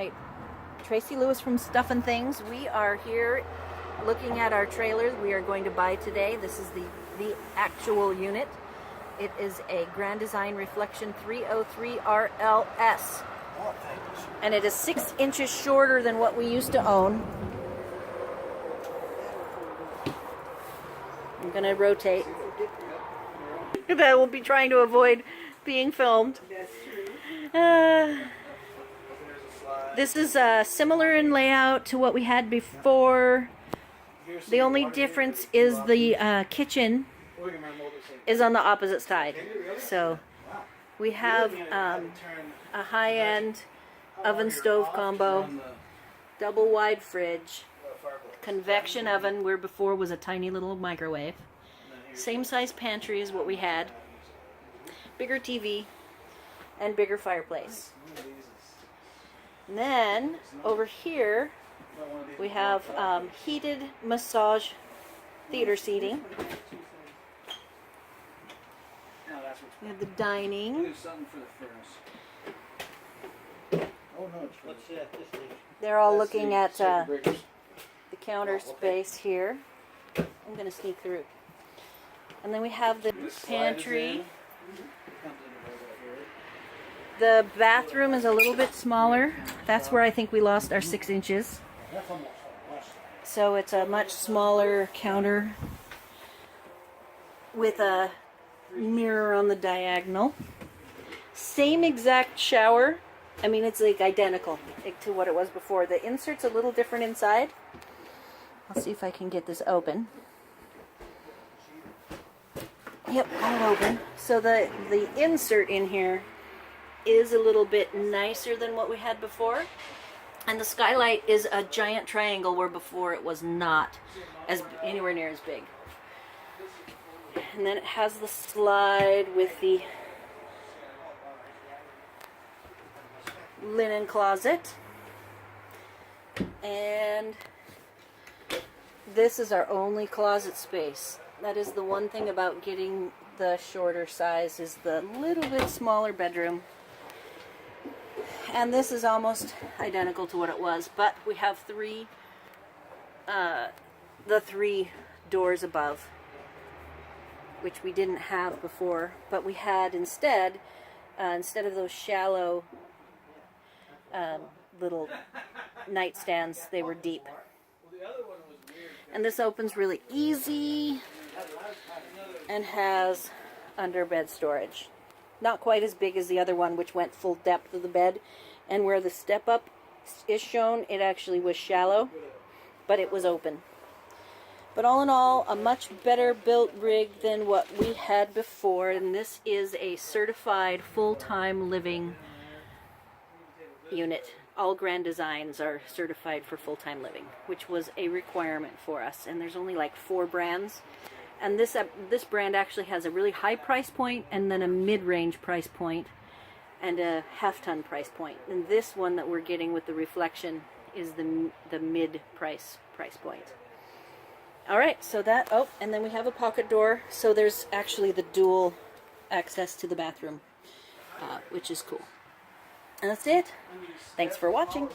Right. Tracy Lewis from Stuff and Things. We are here looking at our trailer we are going to buy today. This is the actual unit. It is a Grand Design Reflection 303 RLS. And it is 6 inches shorter than what we used to own. I'm going to rotate. That will be trying to avoid being filmed. This is similar in layout to what we had before. The only difference is the kitchen is on the opposite side. So we have a high-end oven stove combo, double wide fridge, convection oven where before was a tiny little microwave, same size pantry as what we had, bigger TV, and bigger fireplace. And then over here we have heated massage theater seating. We have the dining. They're all looking at the counter space here. I'm going to sneak through. And then we have the pantry. The bathroom is a little bit smaller. That's where I think we lost our 6 inches. So it's a much smaller counter with a mirror on the diagonal. Same exact shower. I mean, it's like identical to what it was before. The insert's a little different inside. I'll see if I can get this open. Yep, got it open. So the insert in here is a little bit nicer than what we had before. And the skylight is a giant triangle where before it was not anywhere near as big. And then it has the slide with the linen closet. And this is our only closet space. That is the one thing about getting the shorter size, is the little bit smaller bedroom. And this is almost identical to what it was, but we have the three doors above, which we didn't have before, but we had instead of those shallow little nightstands, they were deep. And this opens really easy and has under bed storage. Not quite as big as the other one, which went full depth of the bed. And where the step up is shown, it actually was shallow, but it was open. But all in all, a much better built rig than what we had before. And this is a certified full-time living unit. All Grand Designs are certified for full-time living, which was a requirement for us. And there's only like 4 brands. And this brand actually has a really high price point, and then a mid-range price point, and a half-ton price point. And this one that we're getting with the reflection is the mid-price point. All right, so that, oh, and then we have a pocket door. So there's actually the dual access to the bathroom, which is cool. And that's it. Thanks for watching.